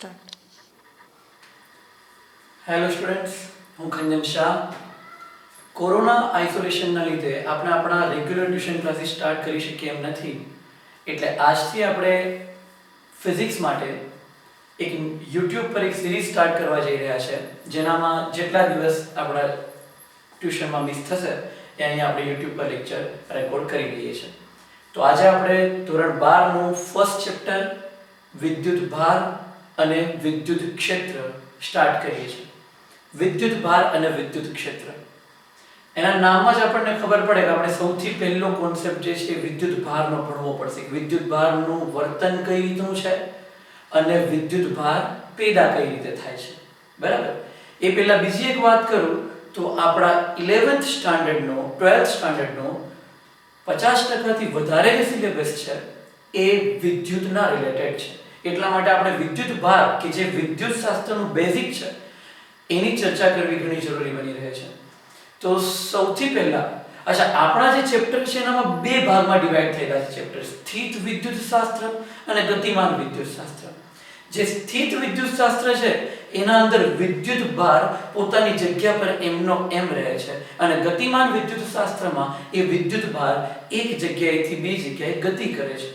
Start. Hello students, હું Khanjan Shah. Corona આઇસોલેશનના લીધે આપણે આપણા રેગ્યુલર ટ્યુશન ક્લાસીસ સ્ટાર્ટ કરી શકીએ એમ નથી. એટલે આજથી આપણે ફિઝિક્સ માટે એક યુટ્યુબ પર એક સિરીઝ સ્ટાર્ટ કરવા જઈ રહ્યા છે, જેનામાં જેટલા દિવસ આપણા ટ્યુશનમાં મિસ થશે એ અહીંયા આપણે યુટ્યુબ પર લેક્ચર રેકોર્ડ કરી લઈએ છીએ. તો આજે આપણે ધોરણ 12 નું ફર્સ્ટ ચેપ્ટર વિદ્યુત ભાર અને વિદ્યુત ક્ષેત્ર સ્ટાર્ટ કરીએ છીએ. વિદ્યુત ભાર અને વિદ્યુત ક્ષેત્ર, એના નામમાં જ આપણને ખબર પડે કે આપણે સૌથી પહેલો કોન્સેપ્ટ જે છે વિદ્યુત ભારનો ભણવો પડશે. વિદ્યુત ભારનું વર્તન કઈ રીતનું છે અને વિદ્યુત ભાર પેદા કઈ રીતે થાય છે, બરાબર. એ પહેલા બીજી એક વાત કરું તો આપણા 11th સ્ટાન્ડર્ડનો 12th સ્ટાન્ડર્ડનો 50% થી વધારે જે સિલેબસ છે એ વિદ્યુતના રિલેટેડ છે. એટલા માટે આપણે વિદ્યુત ભાર કે જે વિદ્યુત શાસ્ત્રનું બેઝિક છે એની ચર્ચા કરવી ઘણી જરૂરી બની રહે છે. તો સૌથી પહેલા આપણા જે ચેપ્ટર છે એનામાં બે ભાગમાં ડિવાઈડ થયેલા છે ચેપ્ટર: સ્થિત વિદ્યુત શાસ્ત્ર અને ગતિમાન વિદ્યુત શાસ્ત્ર. જે સ્થિત વિદ્યુત શાસ્ત્ર છે એના અંદર વિદ્યુત ભાર પોતાની જગ્યા પર એમનો એમ રહે છે, અને ગતિમાન વિદ્યુત શાસ્ત્રમાં એ વિદ્યુત ભાર એક જગ્યાએથી બીજી જગ્યાએ ગતિ કરે છે.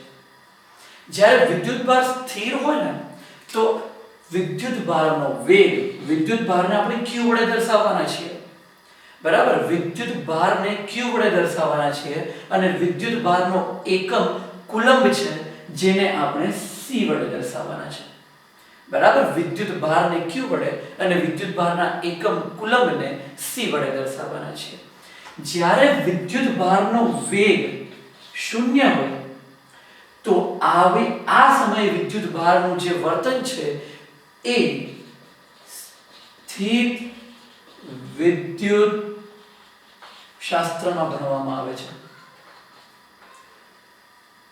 જ્યારે વિદ્યુત ભાર સ્થિર હોય ને તો વિદ્યુત ભારનો વેગ, વિદ્યુત ભારને આપણે q વડે દર્શાવવાના છીએ, બરાબર. વિદ્યુત ભારને q વડે દર્શાવવાના છીએ અને વિદ્યુત ભારનો એકમ કુલંબ છે, જેને આપણે c વડે દર્શાવવાના છે, બરાબર. વિદ્યુત ભારને q વડે અને વિદ્યુત ભારના એકમ કુલંબને c વડે દર્શાવવાના છે. જ્યારે વિદ્યુત ભારનો વેગ 0 હોય તો આ સમયે વિદ્યુત ભારનું જે વર્તન છે એ સ્થિત વિદ્યુત શાસ્ત્રમાં ભણવામાં આવે છે,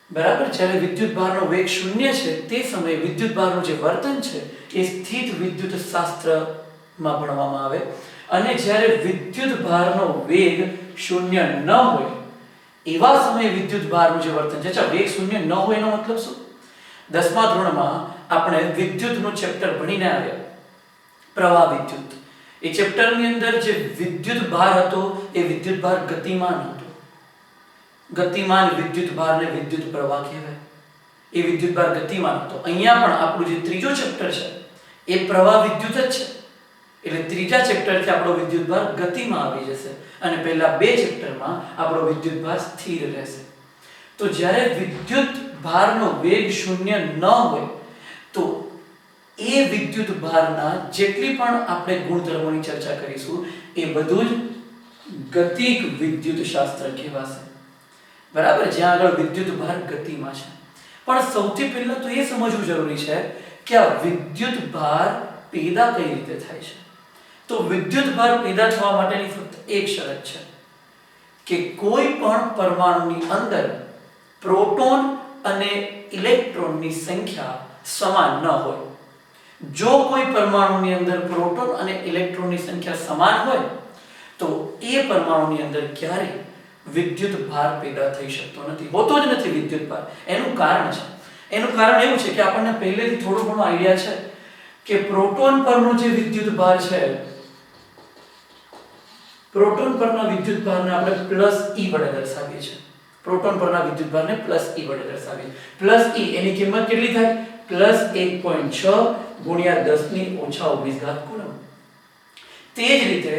બરાબર. જ્યારે વિદ્યુત ભારનો વેગ 0 છે તે સમયે વિદ્યુત ભારનું જે વર્તન છે એ સ્થિત વિદ્યુત શાસ્ત્રમાં ભણવામાં આવે. અને જ્યારે વિદ્યુત ભારનો વેગ 0 ન હોય એવા સમયે વિદ્યુત ભારનું જે વર્તન છે, વેગ 0 ન હોય એનો મતલબ શું? 10મા ધોરણમાં આપણે વિદ્યુતનું ચેપ્ટર ભણીને આવ્યા, પ્રવાહ વિદ્યુત. એ ચેપ્ટરની અંદર જે વિદ્યુત ભાર હતો એ વિદ્યુત ભાર ગતિમાન હતો. ગતિમાન વિદ્યુત ભારને વિદ્યુત પ્રવાહ કહેવાય. એ વિદ્યુત ભાર ગતિમાન હતો. અહીંયા પણ આપણું જે ત્રીજો ચેપ્ટર છે એ પ્રવાહ વિદ્યુત જ છે, એટલે ત્રીજા ચેપ્ટરથી આપણો વિદ્યુત ભાર ગતિમાં આવી જશે અને પહેલા બે ચેપ્ટરમાં આપણો વિદ્યુત ભાર સ્થિર રહેશે. તો જ્યારે વિદ્યુત ભારનો વેગ 0 ન હોય તો એ વિદ્યુત ભારના જેટલી પણ આપણે ગુણધર્મોની ચર્ચા કરીશું એ બધું જ ગતિક વિદ્યુત શાસ્ત્ર કહેવાશે, બરાબર. જ્યાં આગળ વિદ્યુત ભાર ગતિમાં છે. પણ સૌથી પહેલા તો એ સમજવું જરૂરી છે કે આ વિદ્યુત ભાર પેદા કઈ રીતે થાય છે. તો વિદ્યુત ભાર પેદા થવા માટેની ફક્ત એક શરત છે કે કોઈ પણ પરમાણુની અંદર પ્રોટોન અને ઇલેક્ટ્રોનની સંખ્યા સમાન ન હોય. જો કોઈ પરમાણુની અંદર પ્રોટોન અને ઇલેક્ટ્રોનની સંખ્યા સમાન હોય તો એ પરમાણુની અંદર ક્યારેય વિદ્યુત ભાર પેદા થઈ શકતો નથી, હોતો જ નથી વિદ્યુત ભાર. એનું કારણ એવું છે કે આપણને પહેલેથી થોડો ઘણો આઈડિયા છે કે પ્રોટોન પરનો જે વિદ્યુત ભાર છે, પ્રોટોન પરના વિદ્યુત ભારને આપણે +e વડે દર્શાવીએ છીએ. પ્રોટોન પરના વિદ્યુત ભારને +e વડે દર્શાવીએ. +e એની કિંમત કેટલી થાય? +1.6 ગુણ્યા 10⁻⁻19 કુલમ. તે જ રીતે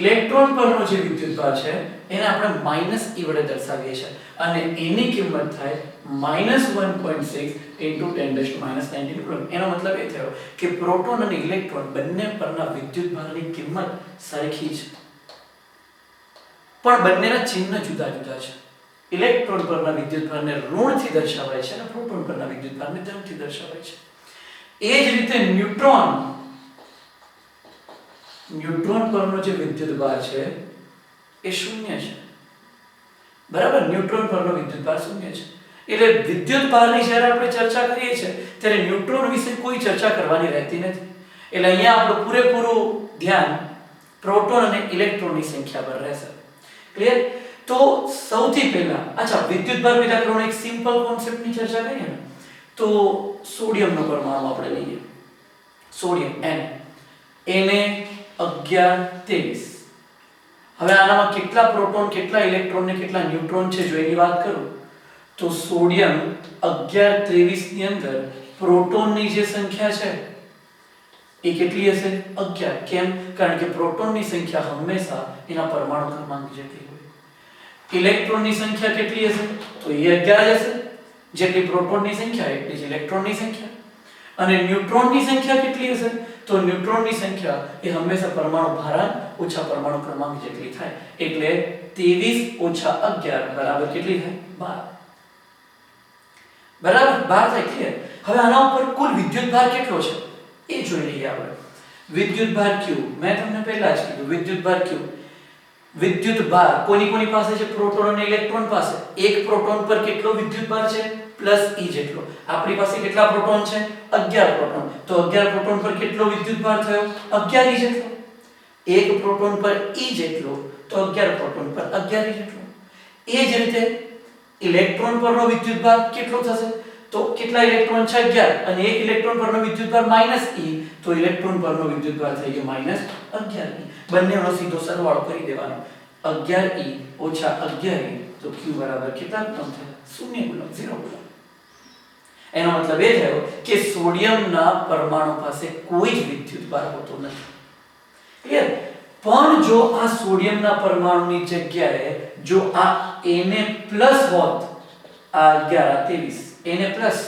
ઇલેક્ટ્રોન પરનો જે વિદ્યુત ભાર છે એને આપણે -e વડે દર્શાવીએ છીએ અને એની કિંમત થાય -1.6 × 10⁻19 કુલમ. એનો મતલબ એ થયો કે પ્રોટોન અને ઇલેક્ટ્રોન બંને પરના વિદ્યુત ભારની કિંમત સરખી છે, પણ બંનેના ચિહ્ન જુદા જુદા છે. ઇલેક્ટ્રોન પરના વિદ્યુત ભારને ઋણથી દર્શાવાય છે અને પ્રોટોન પરના વિદ્યુત ભારને ધનથી દર્શાવાય છે. એ જ રીતે ન્યુટ્રોન પરનો જે વિદ્યુત ભાર છે એ 0 છે, બરાબર. ન્યુટ્રોન પરનો વિદ્યુત ભાર 0 છે. એટલે વિદ્યુત ભારની જ્યારે આપણે ચર્ચા કરીએ છીએ ત્યારે ન્યુટ્રોન વિશે કોઈ ચર્ચા કરવાની રહેતી નથી. એટલે અહીંયા આપણું પૂરેપૂરું ધ્યાન પ્રોટોન અને ઇલેક્ટ્રોનની સંખ્યા પર રહેશે. ક્લિયર? તો સૌથી પહેલા વિદ્યુત ભાર પેદા કરવાનો એક સિમ્પલ કોન્સેપ્ટની ચર્ચા કરીએ ને તો સોડિયમનો પરમાણુ આપણે લઈએ, સોડિયમ Na 11 23. હવે આનામાં કેટલા પ્રોટોન, કેટલા ઇલેક્ટ્રોન ને કેટલા ન્યુટ્રોન છે જો એની વાત કરું તો સોડિયમ 11 23 ની અંદર પ્રોટોનની જે સંખ્યા છે એ કેટલી હશે? 11. કેમ? કારણ કે પ્રોટોનની સંખ્યા હંમેશા એના પરમાણુ ક્રમાંક જેટલી હોય. ઇલેક્ટ્રોનની સંખ્યા કેટલી હશે? તો એ 11 હશે. જેટલી પ્રોટોનની સંખ્યા એટલી જ ઇલેક્ટ્રોનની સંખ્યા. અને ન્યુટ્રોનની સંખ્યા કેટલી હશે? તો ન્યુટ્રોનની સંખ્યા એ હંમેશા પરમાણુ ભારાંક ઓછા પરમાણુ ક્રમાંક જેટલી થાય. એટલે 23 - 11 બરાબર કેટલી થાય? 12. બરાબર 12 થાય. ક્લિયર? હવે આના ઉપર કુલ વિદ્યુતભાર કેટલો છે એ જોઈ લઈએ આપણે. વિદ્યુતભાર Q મેં તમને પહેલા જ કીધું, વિદ્યુતભાર Q. વિદ્યુતભાર કોની પાસે છે? પ્રોટોન અને ઇલેક્ટ્રોન પાસે. એક પ્રોટોન પર કેટલો વિદ્યુતભાર છે? +E જેટલો. આપણી પાસે કેટલા પ્રોટોન છે? 11 પ્રોટોન. તો 11 પ્રોટોન પર કેટલો વિદ્યુતભાર થયો? 11E જેટલો. એક પ્રોટોન પર E જેટલો તો 11 પ્રોટોન પર 11E જેટલો. એ જ રીતે ઇલેક્ટ્રોન પરનો વિદ્યુતભાર કેટલો થશે? તો કેટલા ઇલેક્ટ્રોન છે? 11. અને એક ઇલેક્ટ્રોન પરનો વિદ્યુતભાર -E તો ઇલેક્ટ્રોન પરનો વિદ્યુતભાર થઈ ગયો -11E. બંનેનો સીધો સરવાળો કરી દેવાનો. 11E - 11E તો Q બરાબર કેટલા કુલમ થયા? 0 કુલમ, 0 કુલમ. એનો મતલબ એ થયો કે સોડિયમના પરમાણુ પાસે કોઈ જ વિદ્યુતભાર હોતો નથી. ક્લિયર? પણ જો આ સોડિયમના પરમાણુની જગ્યાએ જો આ Na+ હોત, આ 11 23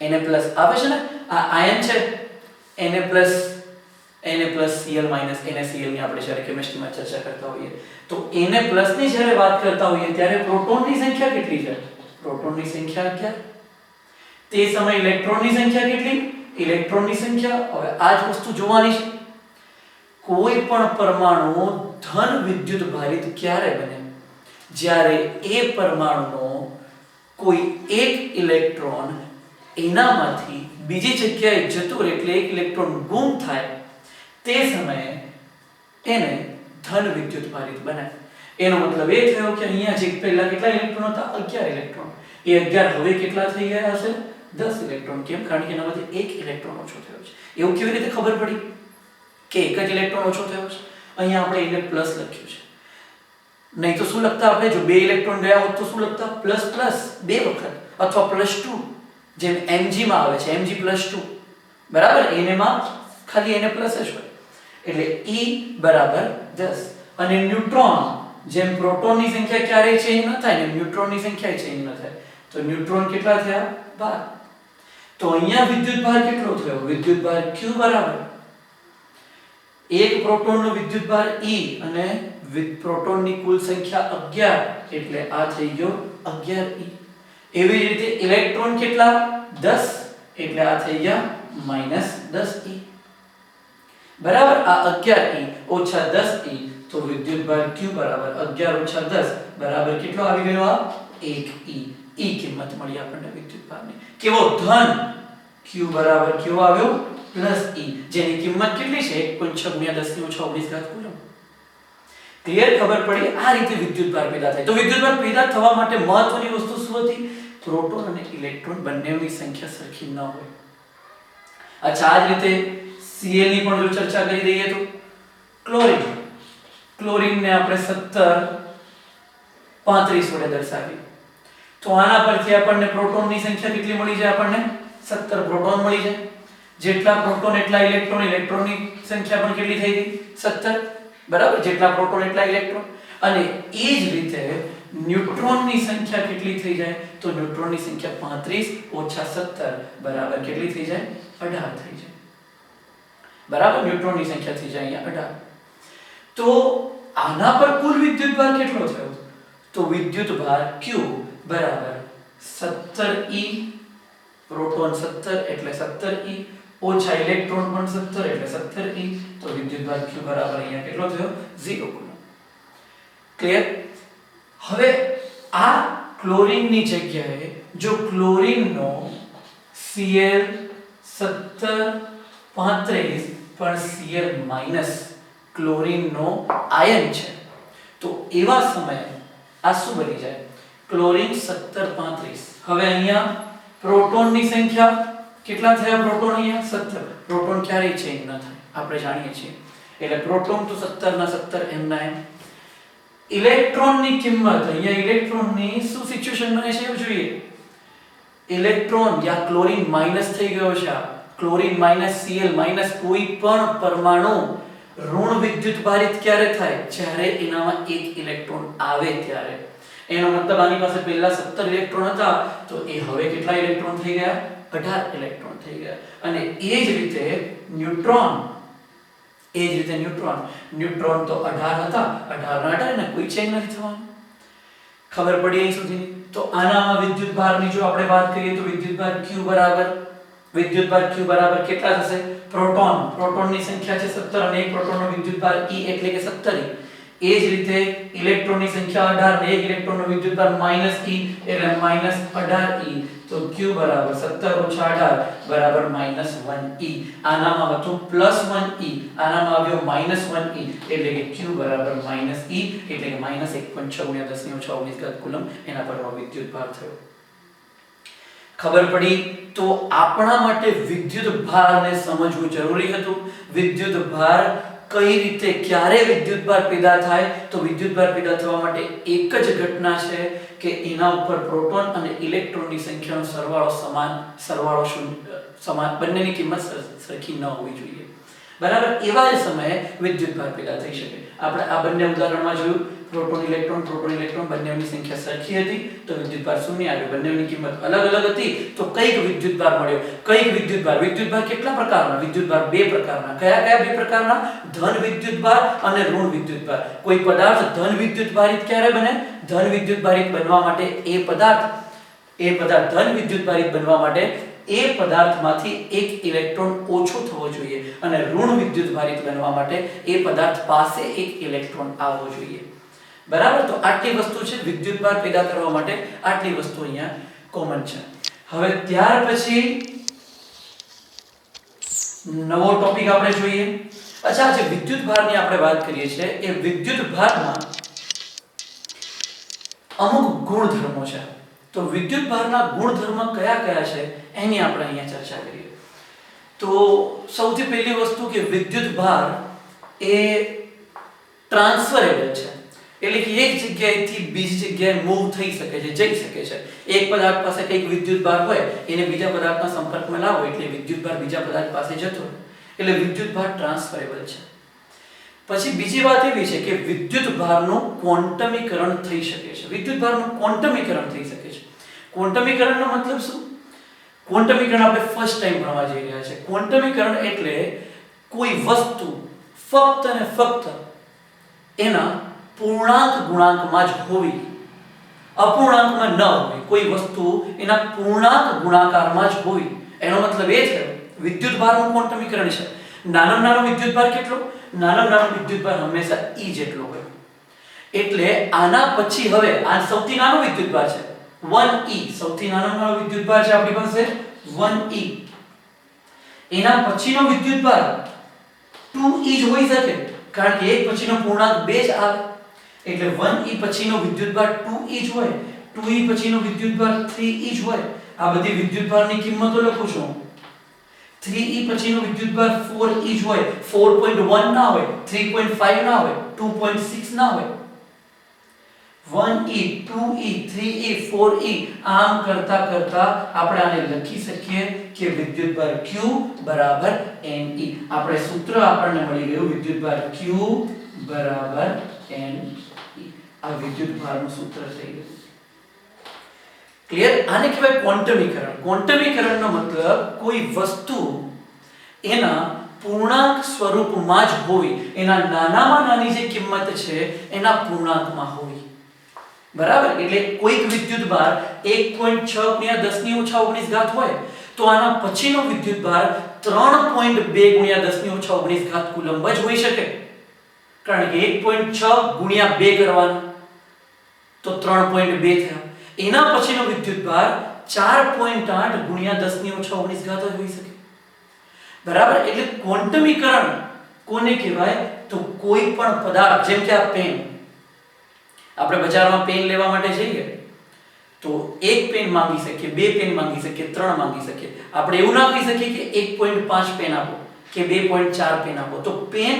Na+ આવે છે ને, આ આયન છે Na+Cl- NaCl ની આપણે જ્યારે કેમિસ્ટ્રીમાં ચર્ચા કરતા હોઈએ તો Na+ ની જ્યારે વાત કરતા હોઈએ ત્યારે પ્રોટોનની સંખ્યા કેટલી છે? પ્રોટોનની સંખ્યા 11. તે સમયે ઇલેક્ટ્રોનની સંખ્યા કેટલી? ઇલેક્ટ્રોનની સંખ્યા. હવે આ જ વસ્તુ જોવાની છે. કોઈ પણ પરમાણુ ધન વિદ્યુત ભારિત ક્યારે બને? જ્યારે એ પરમાણુનો કોઈ એક ઇલેક્ટ્રોન એનામાંથી બીજી જગ્યાએ જતો રહે, એટલે એક ઇલેક્ટ્રોન ગુમ થાય, તે સમયે એને ધન વિદ્યુત ભારિત બને. એનો મતલબ એ થયો કે અહીંયા જે પહેલા કેટલા ઇલેક્ટ્રોન હતા? 11 ઇલેક્ટ્રોન. એ 11 હવે કેટલા થઈ ગયા હશે? 10 ઇલેક્ટ્રોન. કેમ? કારણ કે એનામાંથી એક ઇલેક્ટ્રોન ઓછો થયો છે. એવું કેવી રીતે ખબર પડી કે એક જ ઇલેક્ટ્રોન ઓછો થયો છે? અહીંયા આપણે Na+ લખ્યું છે. નહીં તો શું લખતા આપણે? જો બે ઇલેક્ટ્રોન ગયા હોત તો શું લખતા? ++ બે વખત, અથવા +2 જેમ Mg માં આવે છે, Mg+2. બરાબર? Na માં ખાલી Na+ જ હોય. એટલે E બરાબર 10. અને ન્યુટ્રોન જેમ પ્રોટોનની સંખ્યા ક્યારેય ચેન્જ ન થાય ને ન્યુટ્રોનની સંખ્યા ચેન્જ ન થાય, તો ન્યુટ્રોન કેટલા થયા? 12. તો અહીંયા વિદ્યુતભાર કેટલો થયો? વિદ્યુતભાર Q બરાબર એક પ્રોટોનનો વિદ્યુતભાર E અને પ્રોટોનની કુલ સંખ્યા 11 એટલે આ થઈ ગયો 11E. એવી રીતે ઇલેક્ટ્રોન કેટલા? 10 એટલે આ થઈ ગયા -10E. બરાબર? આ 11E - 10E તો વિદ્યુતભાર Q બરાબર 11 - 10 બરાબર કેટલો આવી ગયો? આ 1E. E કિંમત મળી આપણને વિદ્યુતભારની. કેવો? ધન. Q બરાબર કેવો આવ્યો? +E, જેની કિંમત કેટલી છે? 1.6 × 10⁻19 કુલમ. ક્લિયર? ખબર પડી? આ રીતે વિદ્યુતભાર પેદા થાય. તો વિદ્યુતભાર પેદા થવા માટે મહત્વની વસ્તુ શું હતી? પ્રોટોન અને ઇલેક્ટ્રોન બંનેની સંખ્યા સરખી ન હોય. અચ્છા, આ જ રીતે Cl ની પણ જો ચર્ચા કરી દઈએ તો ક્લોરીન. ક્લોરીનને આપણે 17 35 વડે દર્શાવીએ તો આના પરથી આપણને પ્રોટોનની સંખ્યા કેટલી મળી જાય? આપણને 17 પ્રોટોન મળી જાય. જેટલા પ્રોટોન એટલા ઇલેક્ટ્રોન. ઇલેક્ટ્રોનની સંખ્યા પણ કેટલી થઈ ગઈ? 17. બરાબર? જેટલા પ્રોટોન એટલા ઇલેક્ટ્રોન. અને એ જ રીતે ન્યુટ્રોનની સંખ્યા કેટલી થઈ જાય? તો ન્યુટ્રોનની સંખ્યા 35 - 17 બરાબર કેટલી થઈ જાય? 18 થઈ જાય. બરાબર? ન્યુટ્રોનની સંખ્યા થઈ જાય અહીંયા 18. તો આના પર કુલ વિદ્યુતભાર કેટલો થયો? તો વિદ્યુતભાર Q બરાબર 17E. પ્રોટોન 17 એટલે 17E ઓછા ઇલેક્ટ્રોન પણ 17 એટલે 17E. તો વિદ્યુતભાર Q બરાબર અહીંયા કેટલો થયો? 0 કુલમ. ક્લિયર? હવે આ ક્લોરીનની જગ્યાએ જો ક્લોરીનનો Cl 17 35 પણ Cl- ક્લોરીનનો આયન છે, તો એવા સમયે આ શું બની જાય? ક્લોરીન 17 35. હવે અહીંયા પ્રોટોનની સંખ્યા કેટલા થયા? પ્રોટોન અહીંયા 17. પ્રોટોન ક્યારેય ચેન્જ ન થાય, આપણે જાણીએ છીએ. એટલે પ્રોટોન તો 17 ના 17 એમના એમ. ઇલેક્ટ્રોનની કિંમત, અહીંયા ઇલેક્ટ્રોનની શું સિચ્યુએશન બને છે એવું જોઈએ. ઇલેક્ટ્રોન યા ક્લોરીન માઈનસ થઈ ગયો છે. ક્લોરીન માઈનસ Cl માઈનસ કોઈ પણ પરમાણુ ઋણ વિદ્યુતભારિત ક્યારે થાય? જ્યારે એનામાં એક ઇલેક્ટ્રોન આવે ત્યારે. એનો મતલબ આની પાસે પહેલા 17 ઇલેક્ટ્રોન હતા તો એ હવે કેટલા ઇલેક્ટ્રોન થઈ ગયા? 18 ઇલેક્ટ્રોન થઈ ગયા. અને એ જ રીતે ન્યુટ્રોન તો 18 હતા, 18 ના 18 ને કોઈ ચેન્જ નથી થવાનું. ખબર પડી અહીં સુધી? તો આનામાં વિદ્યુતભારની જો આપણે વાત કરીએ તો વિદ્યુતભાર Q બરાબર કેટલા થશે? પ્રોટોનની સંખ્યા છે 17 અને એક પ્રોટોનનો વિદ્યુતભાર E એટલે કે 17. એ જ રીતે ઇલેક્ટ્રોનની સંખ્યા 18 ને એક ઇલેક્ટ્રોનનો વિદ્યુતભાર -E એટલે -18E. તો Q બરાબર 17 - 18 બરાબર -1E. આનામાં હતું +1E, આનામાં આવ્યો -1E એટલે કે Q બરાબર -E એટલે કે -1.6 × 10⁻⁻⁹ કુલમ એના પરનો વિદ્યુતભાર થયો. ખબર પડી? તો આપણા માટે વિદ્યુતભારને સમજવું જરૂરી હતું. વિદ્યુતભાર કઈ રીતે ક્યારે વિદ્યુતભાર પેદા થાય? તો વિદ્યુતભાર પેદા થવા માટે એક જ ઘટના છે કે એના ઉપર પ્રોટોન અને ઇલેક્ટ્રોનની સંખ્યાનો સરવાળો સમાન, બંનેની કિંમત સરખી ન હોવી જોઈએ. બરાબર? એવા જ સમયે વિદ્યુતભાર પેદા થઈ શકે. આપણે આ બંને ઉદાહરણમાં જોયું, પ્રોટોન ઇલેક્ટ્રોન બંનેની સંખ્યા સરખી હતી તો વિદ્યુતભાર શૂન્ય આવ્યો. બંનેની કિંમત અલગ અલગ હતી તો કઈક વિદ્યુતભાર મળ્યો. કઈક વિદ્યુતભાર કેટલા પ્રકારના? વિદ્યુતભાર બે પ્રકારના. કયા બે પ્રકારના? ધન વિદ્યુતભાર અને ઋણ વિદ્યુતભાર. કોઈ પદાર્થ ધન વિદ્યુતભારિત ક્યારે બને? ધન વિદ્યુતભારિત બનવા માટે એ પદાર્થ ધન વિદ્યુતભારિત બનવા માટે એ પદાર્થમાંથી એક ઇલેક્ટ્રોન ઓછો થવો જોઈએ અને ઋણ વિદ્યુતભારિત બનવા માટે એ પદાર્થ પાસે એક ઇલેક્ટ્રોન આવવો જોઈએ. બરાબર? તો આટલી વસ્તુ છે વિદ્યુતભાર પેદા કરવા માટે. આટલી વસ્તુ અહીંયા કોમન છે. હવે ત્યાર પછી નવો ટોપિક આપણે જોઈએ. અચ્છા, જે વિદ્યુતભારની આપણે વાત કરીએ છીએ એ વિદ્યુતભારના અમુક ગુણધર્મો છે. તો વિદ્યુતભારના ગુણધર્મ કયા છે એની આપણે અહીંયા ચર્ચા કરીએ. તો સૌથી પહેલી વસ્તુ કે વિદ્યુતભાર એ ટ્રાન્સફરેબલ છે. એટલે કે એક જગ્યાએથી બીજી જગ્યાએ મૂવ થઈ શકે છે, જઈ શકે છે. એક પદાર્થ પાસે કંઈક વિદ્યુતભાર હોય એને બીજા પદાર્થના સંપર્કમાં લાવો એટલે વિદ્યુતભાર બીજા પદાર્થ પાસે જતો રહે. એટલે વિદ્યુતભાર ટ્રાન્સફરેબલ છે. પછી બીજી વાત એવી છે કે વિદ્યુતભારનું ક્વોન્ટમીકરણ થઈ શકે છે. વિદ્યુતભારનું ક્વોન્ટમીકરણ થઈ શકે છે. ક્વોન્ટમીકરણનો મતલબ શું? ક્વોન્ટમીકરણ આપણે ફર્સ્ટ ટાઈમ ભણવા જઈ રહ્યા છે. ક્વોન્ટમીકરણ એટલે કોઈ વસ્તુ ફક્ત અને ફક્ત એના પૂર્ણાંક ગુણાંકમાં જ હોવી, અપૂર્ણાંકમાં ન હોવી. કોઈ વસ્તુ એના પૂર્ણાંક ગુણાકારમાં જ હોવી. એનો મતલબ એ છે વિદ્યુતભારનું ક્વોન્ટમીકરણ છે. નાનામાં નાનો વિદ્યુતભાર કેટલો? નાનામાં નાનો વિદ્યુતભાર હંમેશા E જેટલો હોય. એટલે આના પછી હવે આ સૌથી નાનો વિદ્યુતભાર છે 1E. સૌથી નાનો વિદ્યુતભાર છે આપણી પાસે 1E. એના પછીનો વિદ્યુતભાર 2E જ હોઈ શકે કારણ કે એક પછીનો પૂર્ણાંક 2 જ આવે. એટલે 1E પછીનો વિદ્યુતભાર 2E જ હોય. 2E પછીનો વિદ્યુતભાર 3E જ હોય. આ બધી વિદ્યુતભારની કિંમતો લખું છું. 3E પછીનો વિદ્યુતભાર 4E જ હોય. 4.1 ના હોય, 3.5 ના હોય, 2.6 ના હોય. 1E 2E 3E 4E આમ કરતા આપણે આને લખી શકીએ કે વિદ્યુતભાર Q બરાબર Ne. આપણે સૂત્ર આપણને મળી ગયું વિદ્યુતભાર Q બરાબર Ne. આ વિદ્યુતભારનું સૂત્ર થઈ ગયું. ક્લિયર? આને કહેવાય ક્વોન્ટમીકરણ. ક્વોન્ટમીકરણનો મતલબ કોઈ વસ્તુ એના પૂર્ણાંક સ્વરૂપમાં જ હોવી, એના નાનામાં નાની જે કિંમત છે એના પૂર્ણાંકમાં હોવી. બરાબર? એટલે કોઈક વિદ્યુતભાર 1.6 × 10⁻⁻19 હોય તો આના પછીનો વિદ્યુતભાર 3.2 × 10⁻⁻19 કુલંબ જ હોઈ શકે. કારણ કે 1.6 × 2 કરવાનું તો 3.2 થયા. એના પછીનો વિદ્યુતભાર 4.8 × 10⁻⁻19 જ હોઈ શકે. બરાબર? એટલે ક્વોન્ટમીકરણ કોને કહેવાય? તો કોઈ પણ પદાર્થ, જેમ કે આ પેન, આપણે બજારમાં પેન લેવા માટે જઈએ તો એક પેન માંગી શકીએ, બે પેન માંગી શકીએ, ત્રણ માંગી શકીએ. આપણે એવું ના કહી શકીએ કે 1.5 પેન આપો કે 2.4 પેન આપો. તો પેન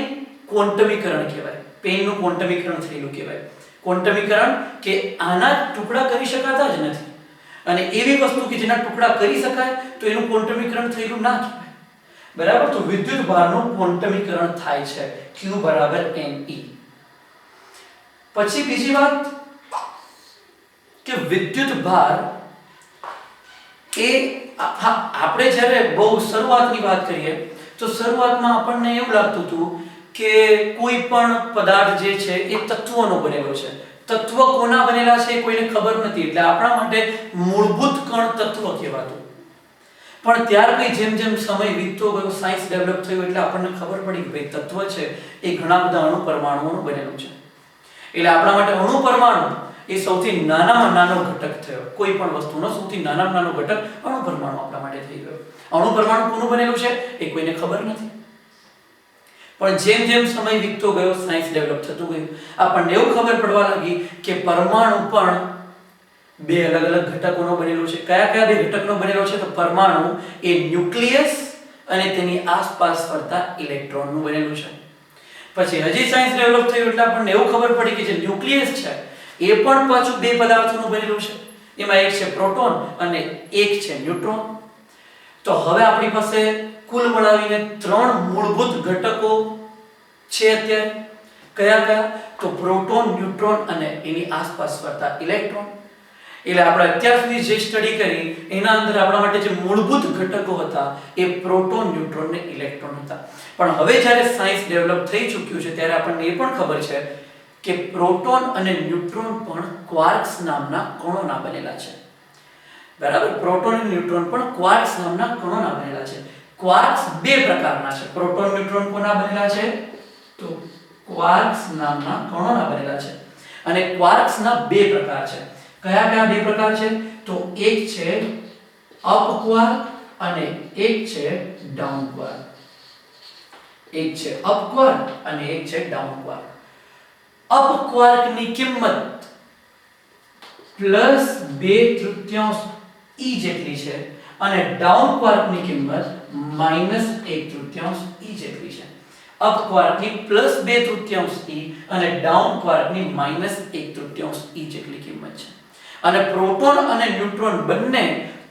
ક્વોન્ટમીકરણ કહેવાય, પેનનું ક્વોન્ટમીકરણ થયેલું કહેવાય. ક્વોન્ટમીકરણ કે આના ટુકડા કરી શકાતા જ નથી, અને એવી વસ્તુ કે જેના ટુકડા કરી શકાય તો એનું ક્વોન્ટમીકરણ થયેલું ના કહેવાય. બરાબર. તો વિદ્યુત ભારનું ક્વોન્ટમીકરણ થાય છે Q = Ne. પછી બીજી વાત કે વિદ્યુત ભાર એ આપણે જ્યારે બહુ શરૂઆતની વાત કરીએ તો શરૂઆતમાં આપણને એવું લાગતું હતું કે કોઈ પણ પદાર્થ જે છે એ તત્વોનો બનેલો છે. તત્વ કોના બનેલા છે એ કોઈને ખબર નથી, એટલે આપણા માટે મૂળભૂત કણ તત્વ કહેવાતું. પણ ત્યાર પછી જેમ જેમ સમય વીતતો ગયો, સાયન્સ ડેવલપ થયું, એટલે આપણને ખબર પડી કે ભાઈ તત્વ છે એ ઘણા બધા અણુ પરમાણુઓનું બનેલું છે. એટલે આપણા માટે અણુ પરમાણુ એ સૌથી નાનામાં નાનો ઘટક થયો. કોઈ પણ વસ્તુનો સૌથી નાનામાં નાનો ઘટક અણુ પરમાણુ આપણા માટે થઈ ગયો. અણુ પરમાણુ કોનું બનેલું છે એ કોઈને ખબર નથી. પણ જેમ જેમ સમય વીતતો ગયો, સાયન્સ ડેવલપ થતું ગયું, આપણને એવું ખબર પડવા લાગી કે પરમાણુ પણ બે અલગ અલગ ઘટકોનો બનેલો છે. કયા કયા બે ઘટકનો બનેલો છે? તો પરમાણુ એ ન્યુક્લિયસ અને તેની આસપાસ ફરતા ઇલેક્ટ્રોનનું બનેલું છે. પછી હજી સાયન્સ ડેવલપ થયું એટલે આપણને એવું ખબર પડી કે જે ન્યુક્લિયસ છે એ પણ પાછું બે પદાર્થોનું બનેલું છે. એમાં એક છે પ્રોટોન અને એક છે ન્યુટ્રોન. તો હવે આપણી પાસે કુલ મળાવીને 3 મૂળભૂત ઘટકો છે અત્યારે. કયા કયા? તો પ્રોટોન, ન્યુટ્રોન અને એની આસપાસ ફરતા ઇલેક્ટ્રોન. એટલે આપણે અત્યાર સુધી જે સ્ટડી કરી એના અંદર આપણા માટે જે મૂળભૂત ઘટકો હતા એ પ્રોટોન, ન્યુટ્રોન અને ઇલેક્ટ્રોન હતા. પણ હવે જ્યારે સાયન્સ ડેવલપ થઈ ચૂક્યું છે ત્યારે આપણને એ પણ ખબર છે કે પ્રોટોન અને ન્યુટ્રોન પણ ક્વાર્ક્સ નામના કણોના બનેલા છે. બરાબર. પ્રોટોન અને ન્યુટ્રોન પણ ક્વાર્ક્સ નામના કણોના બનેલા છે. ક્વાર્ક્સ બે પ્રકારના છે. પ્રોટોન, ન્યુટ્રોન કોના બનેલા છે? તો ક્વાર્ક્સ નામના કણોના બનેલા છે. અને ક્વાર્ક્સના બે પ્રકાર છે. કયા કયા બે પ્રકાર છે? તો એક છે અપ ક્વાર્ક અને એક છે ડાઉન ક્વાર્ક. એક છે અપ ક્વાર્ક અને એક છે ડાઉન ક્વાર્ક. અપ ક્વાર્કની કિંમત +2/3 e જેટલી છે અને ડાઉન ક્વાર્કની કિંમત -1/3 e જેટલી છે. અપ ક્વાર્કની +2/3 e અને ડાઉન ક્વાર્કની -1/3 e જેટલી કિંમત છે. અને પ્રોટોન અને ન્યુટ્રોન બંને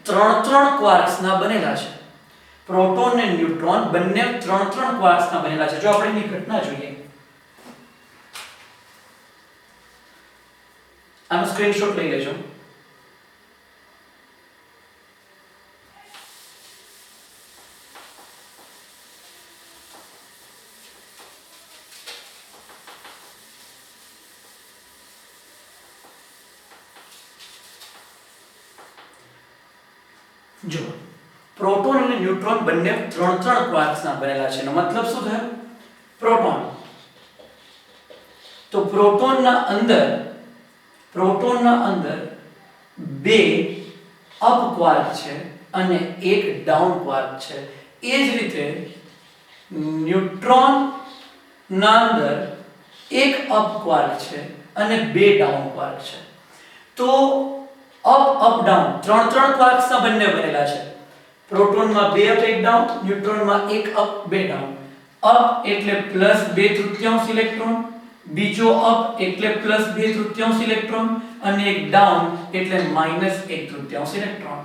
3 ક્વાર્ક્સના બનેલા છે. પ્રોટોન અને ન્યુટ્રોન બંને 3 ક્વાર્ક્સના બનેલા છે. જો આપણે એની ઘટના જોઈએ, આનો સ્ક્રીનશોટ લઈ લેજો. જો પ્રોટોન અને ન્યુટ્રોન બંને 3 ક્વાર્ક્સના બનેલા છે. એનો મતલબ શું થયો? પ્રોટોન, તો પ્રોટોનના અંદર બે અપ ક્વાર્ક છે અને એક ડાઉન ક્વાર્ક છે. એ જ રીતે ન્યુટ્રોન ના અંદર એક અપ ક્વાર્ક છે અને બે ડાઉન ક્વાર્ક છે. તો અપ ડાઉન 3 ક્વાર્ક્સના બંને બનેલા છે. પ્રોટોનમાં 2 અપ 1 ડાઉન, ન્યુટ્રોનમાં 1 અપ 2 ડાઉન. અપ એટલે +2/3 ઇલેક્ટ્રોન, બીજો અપ એટલે +2/3 ઇલેક્ટ્રોન અને એક ડાઉન એટલે -1/3 ઇલેક્ટ્રોન.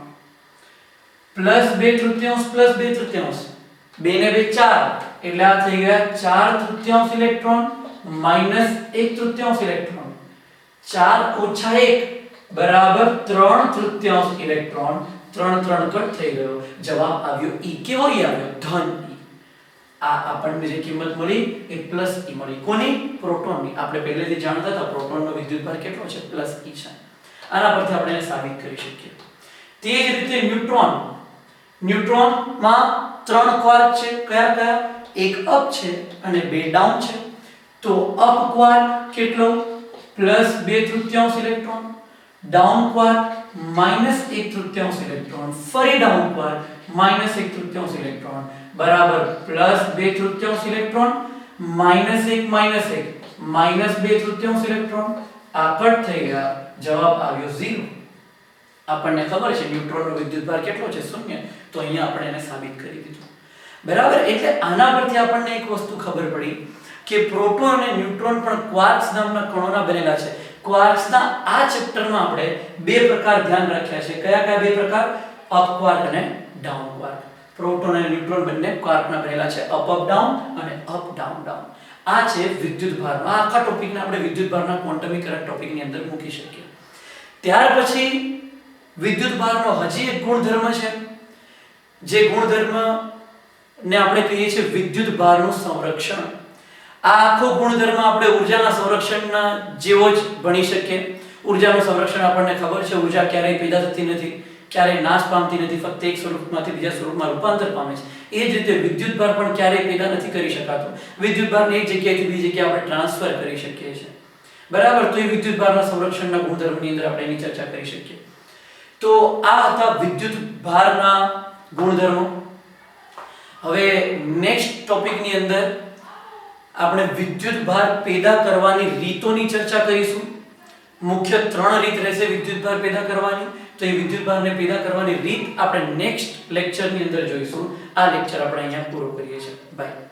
+2/3 2 ને 2 4 એટલે આ થઈ ગયા 4/3 ઇલેક્ટ્રોન -1/3 ઇલેક્ટ્રોન. 4 - 1 બરાબર 3/3 ઇલેક્ટ્રોન. 3 કટ થઈ ગયો. જવાબ આવ્યો E. કેવો E આવ્યો? ધન E. આ આપણને જે કિંમત મળી એ +E મળી. કોની? પ્રોટોનની. આપણે પહેલેથી જાણતા હતા પ્રોટોનનો વિદ્યુતભાર કેટલો છે? +E છે. આના પરથી આપણે એને સાબિત કરી શકીએ. તે જ રીતે ન્યુટ્રોનમાં 3 ક્વાર્ક છે. કયા કયા? એક અપ છે અને બે ડાઉન છે. તો અપ ક્વાર્ક કેટલો? +2/3 ઇલેક્ટ્રોન, ડાઉન ક્વાર્ક -1/3 ઇલેક્ટ્રોન, ફરી ડાઉન ક્વાર્ક -1/3 ઇલેક્ટ્રોન બરાબર +2/3 ઇલેક્ટ્રોન -1 -2/3 ઇલેક્ટ્રોન. આ કટ થઈ ગયા. જવાબ આવ્યો 0. આપણને ખબર છે ન્યુટ્રોનનો વિદ્યુતભાર કેટલો છે, 0. તો અહીંયા આપણે એને સાબિત કરી દીધું. બરાબર. એટલે આના પરથી આપણને એક વસ્તુ ખબર પડી કે પ્રોટોન અને ન્યુટ્રોન પણ ક્વાર્ક્સ નામના કણોના બનેલા છે. ક્વાર્ક્સના આ ચેપ્ટરમાં આપણે બે પ્રકાર ધ્યાન રાખ્યા છે. કયા કયા બે પ્રકાર? અપ ક્વાર્ક અને ડાઉન ક્વાર્ક. પ્રોટોન અને ન્યુટ્રોન બંને ક્વાર્કના બનેલા છે, અપ અપ ડાઉન અને અપ ડાઉન ડાઉન. આ છે વિદ્યુતભાર. આ આખા ટોપિકને આપણે વિદ્યુતભારના ક્વોન્ટમીકરણ ટોપિકની અંદર મૂકી શકીએ. ત્યાર પછી વિદ્યુતભારનો હજી એક ગુણધર્મ છે, જે ગુણધર્મ ને આપણે કહીએ છીએ વિદ્યુતભારનું સંરક્ષણ. આ આખો ગુણધર્મ આપણે ઊર્જાના સંરક્ષણના જેવો જ ભણી શકીએ. ઊર્જાનું સંરક્ષણ આપણને ખબર છે, ઊર્જા ક્યારેય પેદા થતી નથી, ક્યારેય નાશ પામતી નથી, ફક્ત એક સ્વરૂપમાંથી બીજા સ્વરૂપમાં રૂપાંતર પામે છે. એ જ રીતે વિદ્યુતભાર પણ ક્યારેય પેદા નથી કરી શકાતો. વિદ્યુતભારને એક જગ્યાએથી બીજી જગ્યાએ આપણે ટ્રાન્સફર કરી શકીએ છીએ. બરાબર. તો એ વિદ્યુતભારના સંરક્ષણના ગુણધર્મની અંદર આપણે એની ચર્ચા કરી શકીએ. તો આ હતા વિદ્યુતભારના ગુણધર્મો. હવે નેક્સ્ટ ટોપિકની અંદર આપણે વિદ્યુતભાર પેદા કરવાની રીતોની ચર્ચા કરીશું. મુખ્ય 3 રીત રહેશે વિદ્યુતભાર પેદા કરવાની. તો એ વિદ્યુતભારને પેદા કરવાની રીત આપણે નેક્સ્ટ લેક્ચરની અંદર જોઈશું. આ લેક્ચર આપણે અહીંયા પૂરો કરીએ છીએ. બાય.